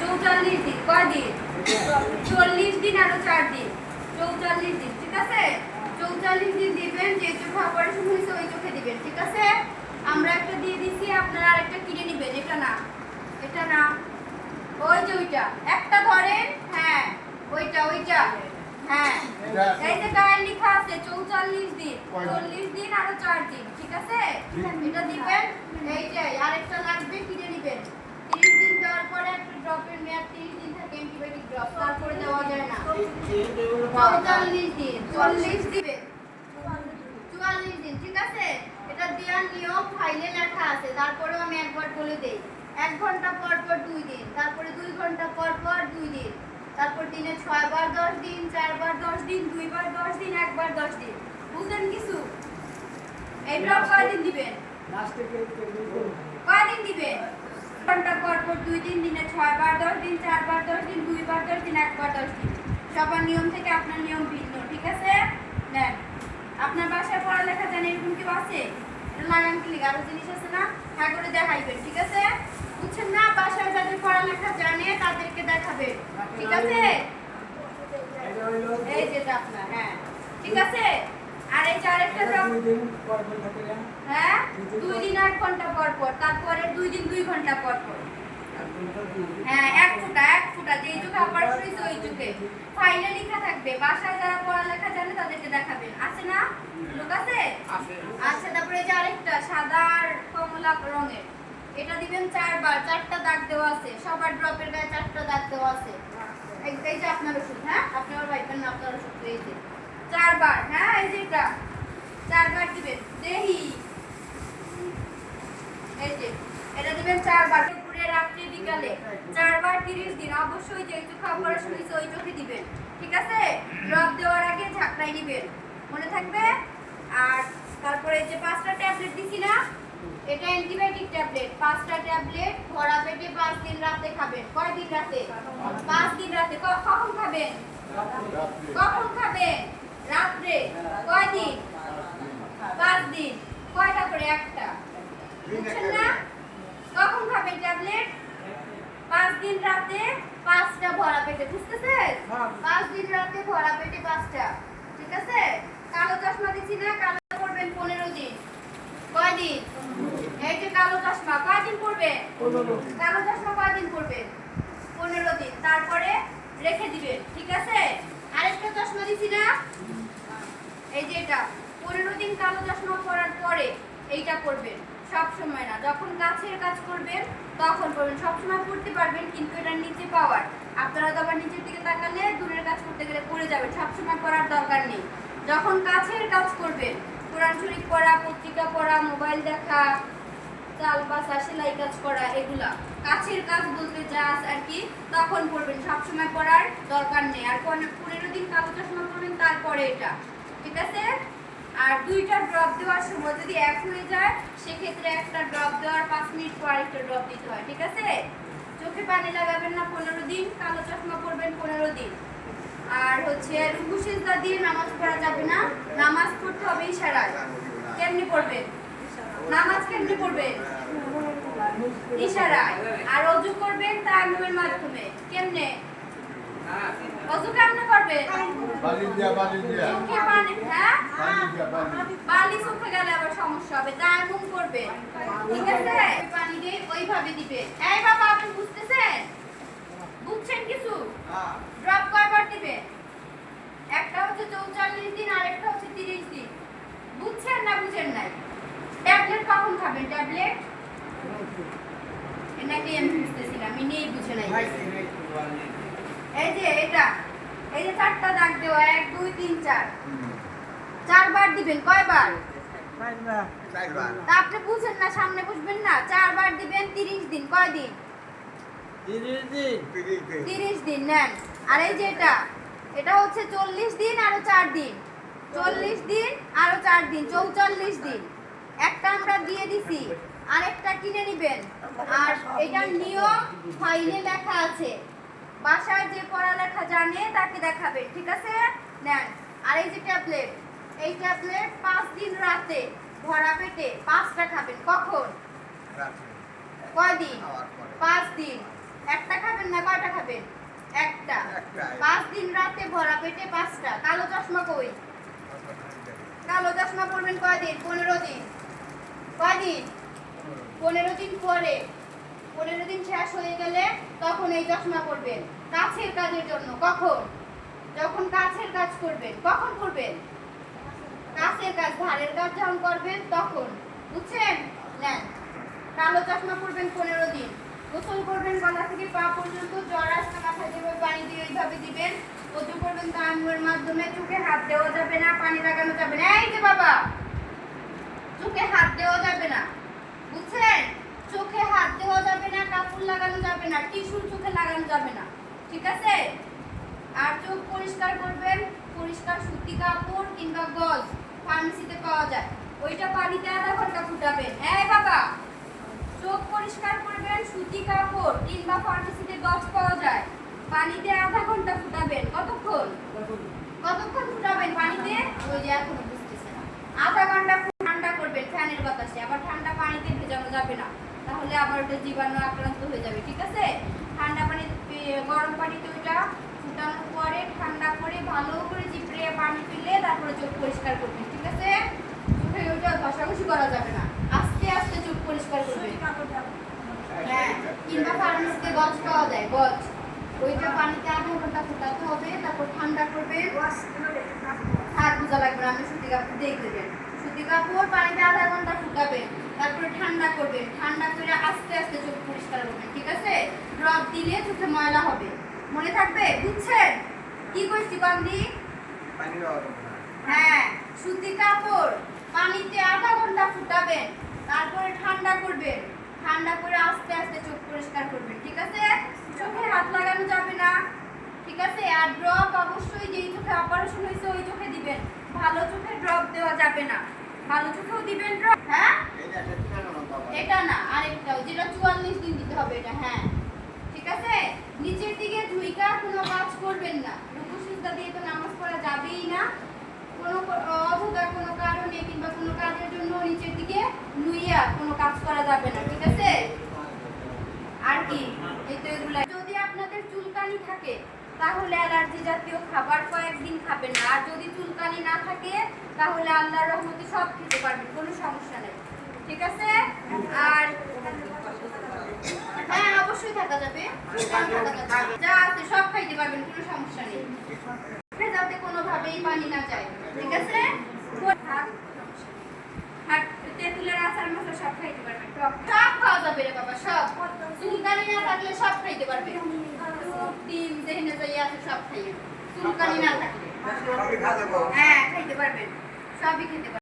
44 দিন কয়দিন 40 দিন আর 4 দিন 44 দিন ঠিক আছে 44 দিন দিবেন যে চোখে অপারেশন হয়েছে ওই চোখে দিবেন ঠিক আছে আমরা একটা দিয়ে দিছি আপনারা আরেকটা কিনে নেবেন এটা না ওই যে ওইটা একটা ধরেন হ্যাঁ ওইটা হ্যাঁ এই যে গায়ে লেখা আছে 44 দিন 40 দিন আর 4 দিন ঠিক আছে এটা দিবেন এইটাই আরেকটা লাগবে কিনে নেবেন 30 দিন দেওয়ার পরে একটা ড্রপের মেয়াদ 30 দিন থাকে অ্যান্টিবায়োটিক ড্রপ তারপরে দেওয়া যায় না 44 দিন 40 দিবেন 44 দিন ঠিক আছে এটা দেওয়ার নিয়ম ফাইলে লেখা আছে তারপরেও আমি একবার বলে দেই 1 ঘন্টা পর পর 2 দিন তারপরে 2 ঘন্টা পর পর 2 দিন তারপর দিনে 6 বার 10 দিন 4 বার 10 দিন 2 বার 10 দিন 1 বার 10 দিন বুঝলেন কিছু এই ড্রপ কয়দিন দিবেন কয়দিন দিবেন ঘন্টা পর পর 2 দিন দিনে 6 বার 10 দিন 4 বার 10 দিন 2 বার 10 দিন 1 বার 10 দিন সবার নিয়ম থেকে আপনার নিয়ম ভিন্ন ঠিক আছে নেন আপনার বাসায় পড়ালেখা জানেন এরকম কি আছে এটা লাগান ক্লিক আরো জিনিস আছে না হ্যাঁ করে দেখাইবেন ঠিক আছে বুঝছেন না বাসায় যাদের পড়ালেখা জানে তাদেরকে দেখাবেন ঠিক আছে এই যেটা আপনার হ্যাঁ ঠিক আছে আর এই আরেকটা হ্যাঁ 2 দিন 8 ঘন্টা পর পর তারপরে 2 দিন 2 ঘন্টা পর পর হ্যাঁ এক ফুটা যে চোখে অপারেশন হয়েছে ওই চোখে ফাইলে লেখা থাকবে বাসায় যারা পড়ালেখা জানে তাদেরকে দেখাবেন আছে না লোক আছে আচ্ছা তারপরে এই যে আরেকটা সাদা আর কমলা রঙের এটা দিবেন 4 বার 4টা দাগ দেওয়া আছে সবার ড্রপের গায়ে 4টা দাগ দেওয়া আছে এই যে আপনার ওষুধ হ্যাঁ আপনার ভাইবেন না আপনার ওষুধ এই যে 4 বার হ্যাঁ এই যে এটা 4 বার দিবেন দেহি এই যে এটা দিবেন 4 বার পুরো রাত্রি বিকালে 4 বার 30 দিন অবশ্যই যে চোখে অপারেশন হয়েছে ওই চোখে দিবেন ঠিক আছে ড্রপ দেওয়ার আগে ঝাঁকড়াই দিবেন মনে থাকবে আর তারপরে এই যে 5টা ট্যাবলেট দিছি না এটা অ্যান্টিবায়োটিক ট্যাবলেট 5টা ট্যাবলেট ভরা পেটে 5 দিন রাতে খাবেন কয় দিন রাতে 5 দিন রাতে কখন খাবেন রাতে কয় দিন 5 দিন কয়টা করে একটা বুঝছেন না কখন খাবেন ট্যাবলেট 5 দিন রাতে 5টা ভরা পেটে বুঝতেছেন 5 দিন রাতে ভরা পেটে 5টা ঠিক আছে কালো চশমা দিছি না কালো পড়বেন 15 দিন কয় দিন এই যে কালো চশমা কয় দিন পড়বে কালো চশমা কয় দিন পড়বে 15 দিন তারপরে রেখে দিবেন ঠিক আছে আরেকটা চশমা দিছি না এই যে এটা 15 দিন কালো চশমা পরার পরে এইটা পড়বেন সব সময় না যখন কাছের কাজ করবেন তখন পড়বেন সব সময় পড়তে পারবেন কিন্তু এটা নিচে পাওয়ার আপনারা তো আবার নিচের দিকে তাকালে দূরের কাজ করতে গেলে পড়ে যাবেন সব সময় পড়ার দরকার নেই যখন কাছের কাজ করবেন কোরআন শরীফ পড়া পত্রিকা পড়া মোবাইল দেখা চাল বাসা সেলাই কাজ করা এগুলা কাছের কাজ বলতে যা আর কি তখন পড়বেন সব সময় পড়ার দরকার নেই আর 15 দিন কালো চশমা পড়বেন তারপরে এটা ঠিক আছে আর 2টা ড্রপ দেওয়ার সময় যদি এক হয়ে যায় সেক্ষেত্রে একটা ড্রপ দেওয়ার 5 মিনিট পর আরেকটা ড্রপ দিতে হয় ঠিক আছে চোখে পানি লাগাবেন না 15 দিন কালো চশমা পড়বেন 15 দিন আর হচ্ছে রুকু সিজদা দিয়ে নামাজ পড়া যাবে না নামাজ পড়তে হবে ইশারায় কেমনে পড়বেন নামাজ কেমনে পড়বেন ইশারায় আর ওযু করবেন তায়াম্মুমের মাধ্যমে কেমনে ওযু কেমনে করবেন বালি দিয়া চোখে পানি হ্যাঁ বালি দিয়া বালি চোখে গেলে আবার সমস্যা হবে তায়াম্মুম করবেন ঠিক আছে পানি দিয়ে ওইভাবে দিবেন এই বাবা আপনি বুঝতেছেন বুঝছেন কিছু ড্রপ কয়বার দিবেন একটা হচ্ছে 44 দিন আর একটা হচ্ছে 30 দিন বুঝছেন না বুঝেন নাই ট্যাবলেট কখন খাবেন ট্যাবলেট এনাকে আমি বুঝতেছিলাম আমি নেই বুঝে নাই এই যে এটা এই যে 4টা দাগ দেওয়া 1 2 3 4 4 বার দিবেন কয়বার 4 বার তা আপনি বুঝেন না সামনে বুঝবেন না 4 বার দিবেন 30 দিন কয় দিন 30 দিন নেন আর এই যে এটা হচ্ছে 40 দিন আর 4 দিন 40 দিন আর 4 দিন 44 দিন একটা আমরা দিয়ে দিছি আরেকটা কিনে নেবেন আর এটার নিয়ম ফাইলে লেখা আছে বাসায় যে পড়ালেখা জানে তাকে দেখাবেন ঠিক আছে নেন আর এই যে ট্যাবলেট এই ট্যাবলেট 5 দিন রাতে ভরা পেটে 5টা খাবেন কখন রাতে কয় দিন 5 দিন একটা খাবেন খাবেন না কয়টা খাবেন? একটা। 5 দিন রাতে ভরা পেটে 5টা। কালো চশমা কই? কালো চশমা পরবেন কয়দিন? 15 দিন। কয়দিন? 15 দিন পরে 15 দিন শেষ হয়ে গেলে তখন এই চশমা পরবেন কাছের কাজের জন্য। কখন? যখন কাছের কাজ করবেন। কখন করবেন? কাছের কাজ, ধারের কাজ যখন করবেন তখন। বুঝছেন? নেন, কালো চশমা পরবেন 15 দিন। গোসল করবেন গলা থেকে পা পর্যন্ত, জ্বর আসলে মাথায় যেভাবে পানি দিয়ে এইভাবে দিবেন। ওযু করবেন তায়াম্মুমের মাধ্যমে। চোখে হাত দেওয়া যাবে না, পানি লাগানো যাবে না। এই যে বাবা, চোখে হাত দেওয়া যাবে না। বুঝছেন? চোখে হাত দেওয়া যাবে না, কাপড় লাগানো যাবে না, টিস্যু চোখে লাগানো যাবে না। ঠিক আছে? আর চোখ পরিষ্কার করবেন পরিষ্কার সুতি কাপড় কিংবা গজ, ফার্মেসিতে পাওয়া যায়, ওইটা পানিতে আধা ঘন্টা ফুটাবেন। এই বাবা, চোখ পরিষ্কার করবেন সুতি কাপড় কিংবা ফার্মেসিতে গজ পাওয়া যায়, পানিতে আধা ঘন্টা ফুটাবেন। কতক্ষণ? কতক্ষণ ফুটাবেন পানিতে? ওই যে এখনো বুঝতেছে না। আধা ঘন্টা ঠান্ডা করবেন ফ্যানের বাতাসে। আবার ঠান্ডা পানিতে ভেজানো যাবে না, তাহলে আবার ওটা জীবাণু আক্রান্ত হয়ে যাবে। ঠিক আছে? ঠান্ডা পানি, গরম পানিতে ওইটা ফুটানোর পরে ঠান্ডা করে ভালো করে চিপড়ে পানি ফেলে তারপরে চোখ পরিষ্কার করবেন। ঠিক আছে? চোখে ওইটা ঘষাঘষি করা যাবে না, আস্তে আস্তে চোখ পরিষ্কার করবেন। হ্যাঁ, কিংবা ফার্মেসিতে গজ পাওয়া যায়, গজ, ওইটা পানিতে আধা ঘন্টা ফুটাতে হবে। তারপর ঠান্ডা করবেন। হাত বোঝা লাগবে না, আপনি সুতি কাপড় দিয়ে দেবেন। সুতি কাপড় পানিতে আধা ঘন্টা ফুটাবেন, তারপরে ঠান্ডা করবেন। ঠান্ডা করে আস্তে আস্তে চোখ পরিষ্কার করবেন। ঠিক আছে? ড্রপ দিলে চোখে ময়লা হবে, মনে থাকবে? বুঝছেন কি কইছি বান্দি? হ্যাঁ, সুতি কাপড় পানিতে আধা ঘন্টা ফুটাবেন, তারপরে ঠান্ডা করবেন। ঠান্ডা করে আস্তে আস্তে চোখ পরিষ্কার করবেন। ঠিক আছে? চোখে হাত লাগানো যাবে না। ঠিক আছে? আর ড্রপ অবশ্যই যেই চোখে অপারেশন হয়েছে ওই চোখে দিবেন, ভালো চোখে ড্রপ দেওয়া যাবে না। ভালো চোখেও দিবেন ড্রপ। হ্যাঁ, এটা না, আরেকটাও যেটা 44 দিন দিতে হবে এটা। হ্যাঁ, ঠিক আছে? নিচের দিকে ঝুইকা কোনো কাজ করবেন না। রুকু সিজদা দিয়ে তো নামাজ পড়া যাবেই না। কোনো অযথা কোনো কারণে কিংবা কোনো কাজের জন্য নিচের দিকে নুইয়া কোনো কাজ করা যাবে না। ঠিক আছে? আর কি, এই তো এগুলা। যদি আপনাদের চুলকানি থাকে তাহলে অ্যালার্জি জাতীয় খাবার কয়েকদিন খাবেন না। আর যদি চুলকানি না থাকে তাহলে আল্লাহর রহমতে সব খেতে পারবেন, কোনো সমস্যা নেই। ঠিক আছে? আর হ্যাঁ, অবশ্যই থাকা যাবে, যা আছে সব খাইতে পারবেন, কোনো সমস্যা নেই, যাতে কোনোভাবেই পানি না যায়। ঠিক আছে? তেঁতুলের আচার মশলা সব খাইতে পারবেন, সব খাওয়া যাবে রে বাবা, সব। চুলকানি না থাকলে সব খাইতে পারবে, ডিম যেখানে যাই আছে সব খাইয়ে, চুলকানি না থাকলে। হ্যাঁ, খাইতে পারবেন, সবই খেতে পারবেন।